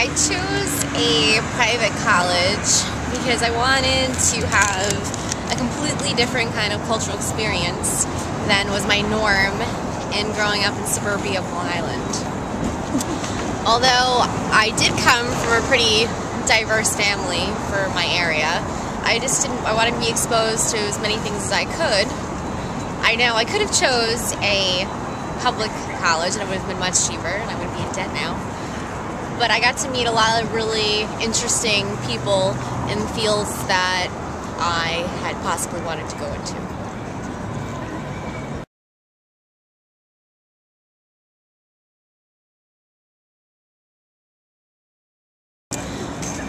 I chose a private college because I wanted to have a completely different kind of cultural experience than was my norm in growing up in suburbia of Long Island. Although I did come from a pretty diverse family for my area, I wanted to be exposed to as many things as I could. I know I could have chose a public college and it would have been much cheaper and I wouldn't be in debt now. But I got to meet a lot of really interesting people in fields that I had possibly wanted to go into.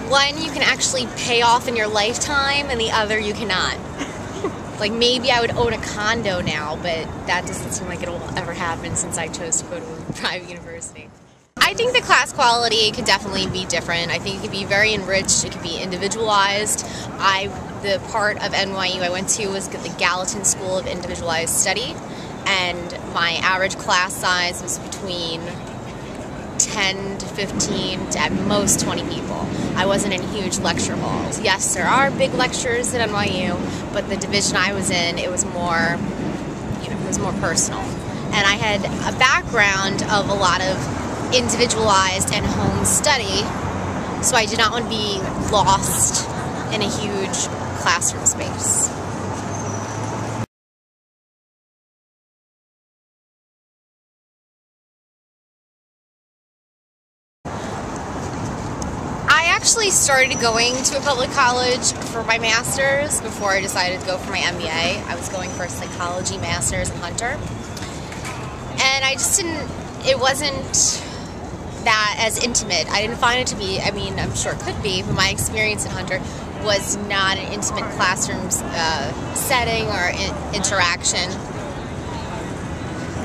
One you can actually pay off in your lifetime and the other you cannot. Like maybe I would own a condo now, but that doesn't seem like it'll ever happen since I chose to go to a private university. I think the class quality could definitely be different. I think it could be very enriched, it could be individualized. The part of NYU I went to was the Gallatin School of Individualized Study, and my average class size was between 10 to 15 to at most 20 people. I wasn't in huge lecture halls. Yes, there are big lectures at NYU, but the division I was in, it was more, it was more personal. And I had a background of a lot of individualized and home study, so I did not want to be lost in a huge classroom space. I actually started going to a public college for my master's before I decided to go for my MBA. I was going for a psychology master's in Hunter, and I just it wasn't that as intimate. I didn't find it to be, I mean, I'm sure it could be, but my experience in Hunter was not an intimate classroom setting or interaction.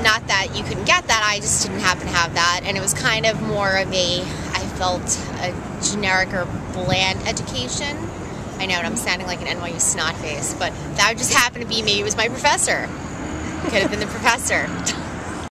Not that you couldn't get that, I just didn't happen to have that, and it was kind of more of I felt a generic or bland education. I know, and I'm sounding like an NYU snotface, but that just happened to be, maybe it was my professor. Could have been the professor.